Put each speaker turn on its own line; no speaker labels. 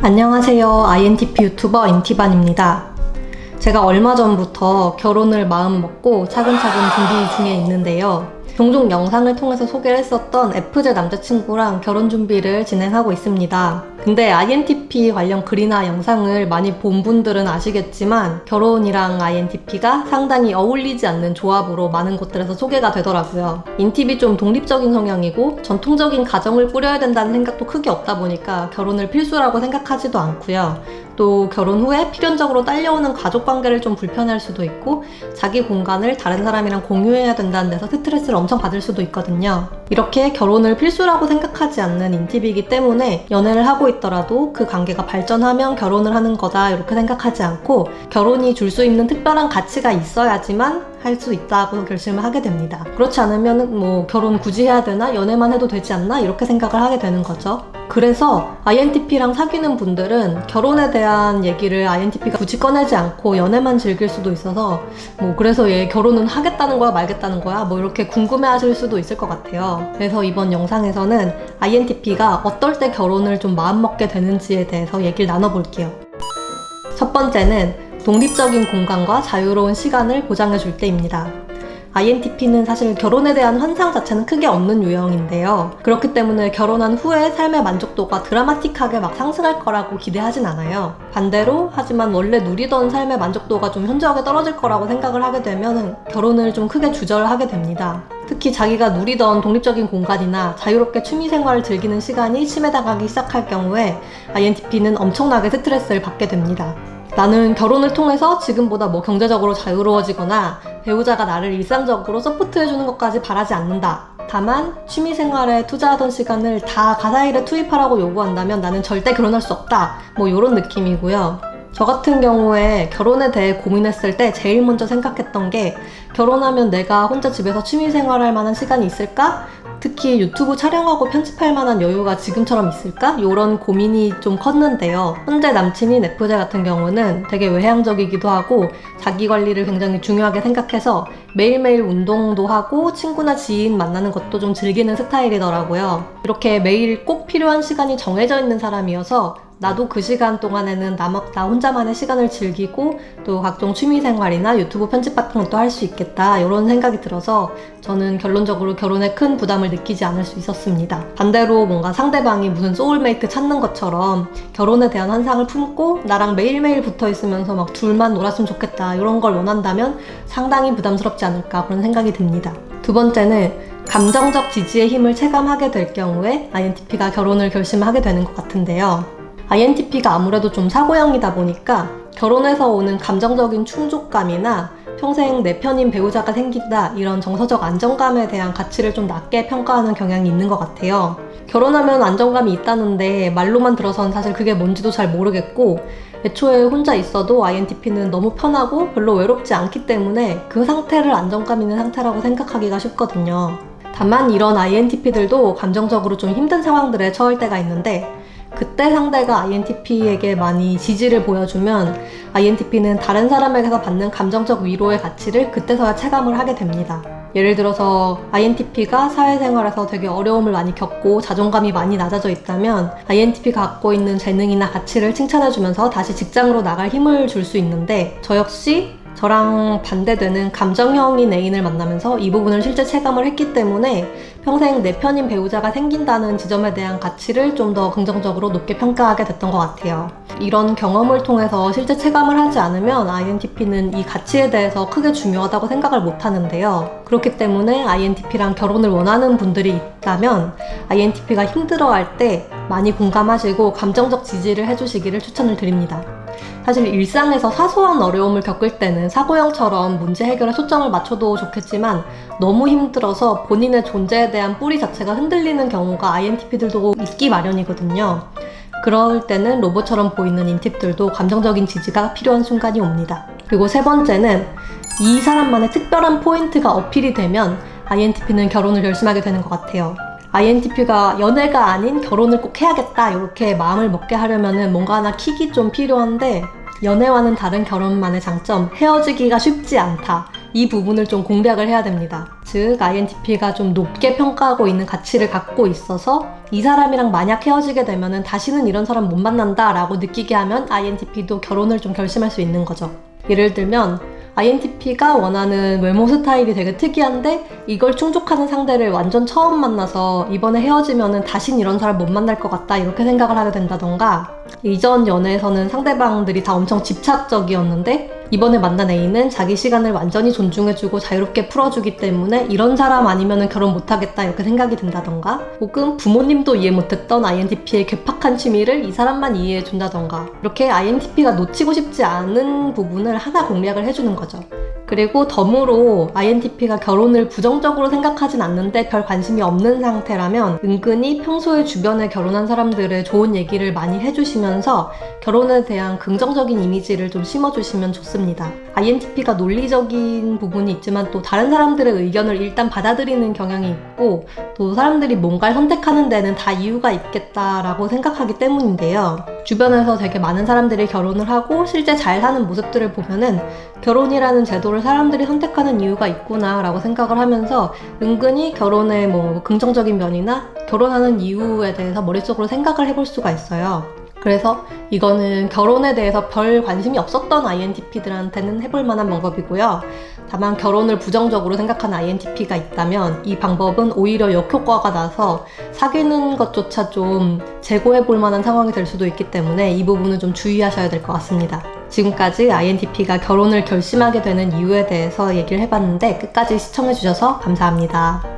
안녕하세요. INTP 유튜버 인티반입니다. 제가 얼마 전부터 결혼을 마음먹고 차근차근 준비 중에 있는데요. 종종 영상을 통해서 소개를 했었던 FZ 남자친구랑 결혼 준비를 진행하고 있습니다. 근데 INTP 관련 글이나 영상을 많이 본 분들은 아시겠지만 결혼이랑 INTP가 상당히 어울리지 않는 조합으로 많은 곳들에서 소개가 되더라고요. 인팁이 좀 독립적인 성향이고 전통적인 가정을 꾸려야 된다는 생각도 크게 없다 보니까 결혼을 필수라고 생각하지도 않고요. 또 결혼 후에 필연적으로 딸려오는 가족관계를 좀 불편할 수도 있고 자기 공간을 다른 사람이랑 공유해야 된다는 데서 스트레스를 엄청 받을 수도 있거든요. 이렇게 결혼을 필수라고 생각하지 않는 인팁이기 때문에 연애를 하고 있더라도 그 관계가 발전하면 결혼을 하는 거다 이렇게 생각하지 않고 결혼이 줄 수 있는 특별한 가치가 있어야지만 할 수 있다고 결심을 하게 됩니다. 그렇지 않으면 결혼 굳이 해야 되나? 연애만 해도 되지 않나? 이렇게 생각을 하게 되는 거죠. 그래서 INTP랑 사귀는 분들은 결혼에 대한 얘기를 INTP가 굳이 꺼내지 않고 연애만 즐길 수도 있어서 그래서 얘 결혼은 하겠다는 거야 말겠다는 거야? 이렇게 궁금해 하실 수도 있을 것 같아요. 그래서 이번 영상에서는 INTP가 어떨 때 결혼을 좀 마음먹게 되는지에 대해서 얘기를 나눠볼게요. 첫 번째는 독립적인 공간과 자유로운 시간을 보장해 줄 때입니다. INTP는 사실 결혼에 대한 환상 자체는 크게 없는 유형인데요. 그렇기 때문에 결혼한 후에 삶의 만족도가 드라마틱하게 막 상승할 거라고 기대하진 않아요. 반대로 하지만 원래 누리던 삶의 만족도가 좀 현저하게 떨어질 거라고 생각을 하게 되면 결혼을 좀 크게 주저하게 됩니다. 특히 자기가 누리던 독립적인 공간이나 자유롭게 취미생활을 즐기는 시간이 침해당하기 시작할 경우에 INTP는 엄청나게 스트레스를 받게 됩니다. 나는 결혼을 통해서 지금보다 경제적으로 자유로워지거나 배우자가 나를 일상적으로 서포트해주는 것까지 바라지 않는다. 다만 취미생활에 투자하던 시간을 다 가사일에 투입하라고 요구한다면 나는 절대 결혼할 수 없다. 이런 느낌이고요. 저 같은 경우에 결혼에 대해 고민했을 때 제일 먼저 생각했던 게 결혼하면 내가 혼자 집에서 취미생활할 만한 시간이 있을까? 특히 유튜브 촬영하고 편집할 만한 여유가 지금처럼 있을까? 이런 고민이 좀 컸는데요. 현재 남친인 FJ 같은 경우는 되게 외향적이기도 하고 자기 관리를 굉장히 중요하게 생각해서 매일매일 운동도 하고 친구나 지인 만나는 것도 좀 즐기는 스타일이더라고요. 이렇게 매일 꼭 필요한 시간이 정해져 있는 사람이어서 나도 그 시간 동안에는 나 혼자만의 시간을 즐기고 또 각종 취미생활이나 유튜브 편집 같은 것도 할 수 있겠다 이런 생각이 들어서 저는 결론적으로 결혼에 큰 부담을 느끼지 않을 수 있었습니다. 반대로 뭔가 상대방이 무슨 소울메이트 찾는 것처럼 결혼에 대한 환상을 품고 나랑 매일매일 붙어 있으면서 막 둘만 놀았으면 좋겠다 이런 걸 원한다면 상당히 부담스럽지 않을까 그런 생각이 듭니다. 두 번째는 감정적 지지의 힘을 체감하게 될 경우에 INTP가 결혼을 결심하게 되는 것 같은데요. INTP가 아무래도 좀 사고형이다 보니까 결혼해서 오는 감정적인 충족감이나 평생 내 편인 배우자가 생긴다 이런 정서적 안정감에 대한 가치를 좀 낮게 평가하는 경향이 있는 것 같아요. 결혼하면 안정감이 있다는데 말로만 들어선 사실 그게 뭔지도 잘 모르겠고 애초에 혼자 있어도 INTP는 너무 편하고 별로 외롭지 않기 때문에 그 상태를 안정감 있는 상태라고 생각하기가 쉽거든요. 다만 이런 INTP들도 감정적으로 좀 힘든 상황들에 처할 때가 있는데 그때 상대가 INTP에게 많이 지지를 보여주면 INTP는 다른 사람에게서 받는 감정적 위로의 가치를 그때서야 체감을 하게 됩니다. 예를 들어서 INTP가 사회생활에서 되게 어려움을 많이 겪고 자존감이 많이 낮아져 있다면 INTP가 갖고 있는 재능이나 가치를 칭찬해주면서 다시 직장으로 나갈 힘을 줄 수 있는데 저 역시 저랑 반대되는 감정형인 애인을 만나면서 이 부분을 실제 체감을 했기 때문에 평생 내 편인 배우자가 생긴다는 지점에 대한 가치를 좀 더 긍정적으로 높게 평가하게 됐던 것 같아요. 이런 경험을 통해서 실제 체감을 하지 않으면 INTP는 이 가치에 대해서 크게 중요하다고 생각을 못 하는데요. 그렇기 때문에 INTP랑 결혼을 원하는 분들이 있다면 INTP가 힘들어할 때 많이 공감하시고 감정적 지지를 해주시기를 추천을 드립니다. 사실 일상에서 사소한 어려움을 겪을 때는 사고형처럼 문제 해결에 초점을 맞춰도 좋겠지만 너무 힘들어서 본인의 존재에 대한 뿌리 자체가 흔들리는 경우가 INTP들도 있기 마련이거든요. 그럴 때는 로봇처럼 보이는 인팁들도 감정적인 지지가 필요한 순간이 옵니다. 그리고 세 번째는 이 사람만의 특별한 포인트가 어필이 되면 INTP는 결혼을 결심하게 되는 것 같아요. INTP가 연애가 아닌 결혼을 꼭 해야겠다 이렇게 마음을 먹게 하려면 뭔가 하나 킥이 좀 필요한데 연애와는 다른 결혼만의 장점, 헤어지기가 쉽지 않다. 이 부분을 좀 공략을 해야 됩니다. 즉 INTP가 좀 높게 평가하고 있는 가치를 갖고 있어서 이 사람이랑 만약 헤어지게 되면은 다시는 이런 사람 못 만난다 라고 느끼게 하면 INTP도 결혼을 좀 결심할 수 있는 거죠. 예를 들면 INTP가 원하는 외모 스타일이 되게 특이한데 이걸 충족하는 상대를 완전 처음 만나서 이번에 헤어지면은 다신 이런 사람 못 만날 것 같다 이렇게 생각을 하게 된다던가, 이전 연애에서는 상대방들이 다 엄청 집착적이었는데 이번에 만난 A는 자기 시간을 완전히 존중해주고 자유롭게 풀어주기 때문에 이런 사람 아니면 결혼 못하겠다 이렇게 생각이 든다던가, 혹은 부모님도 이해 못했던 INTP의 괴팍한 취미를 이 사람만 이해해준다던가, 이렇게 INTP가 놓치고 싶지 않은 부분을 하나 공략을 해주는 거죠. 그리고 덤으로 INTP가 결혼을 부정적으로 생각하진 않는데 별 관심이 없는 상태라면 은근히 평소에 주변에 결혼한 사람들의 좋은 얘기를 많이 해주시면서 결혼에 대한 긍정적인 이미지를 좀 심어주시면 좋습니다. INTP가 논리적인 부분이 있지만 또 다른 사람들의 의견을 일단 받아들이는 경향이 있고, 또 사람들이 뭔가를 선택하는 데는 다 이유가 있겠다라고 생각하기 때문인데요. 주변에서 되게 많은 사람들이 결혼을 하고 실제 잘 사는 모습들을 보면은 결혼이라는 제도를 사람들이 선택하는 이유가 있구나 라고 생각을 하면서 은근히 결혼의 뭐 긍정적인 면이나 결혼하는 이유에 대해서 머릿속으로 생각을 해볼 수가 있어요. 그래서 이거는 결혼에 대해서 별 관심이 없었던 INTP들한테는 해볼 만한 방법이고요. 다만 결혼을 부정적으로 생각하는 INTP가 있다면 이 방법은 오히려 역효과가 나서 사귀는 것조차 좀 재고해볼 만한 상황이 될 수도 있기 때문에 이 부분은 좀 주의하셔야 될 것 같습니다. 지금까지 INTP가 결혼을 결심하게 되는 이유에 대해서 얘기를 해봤는데 끝까지 시청해주셔서 감사합니다.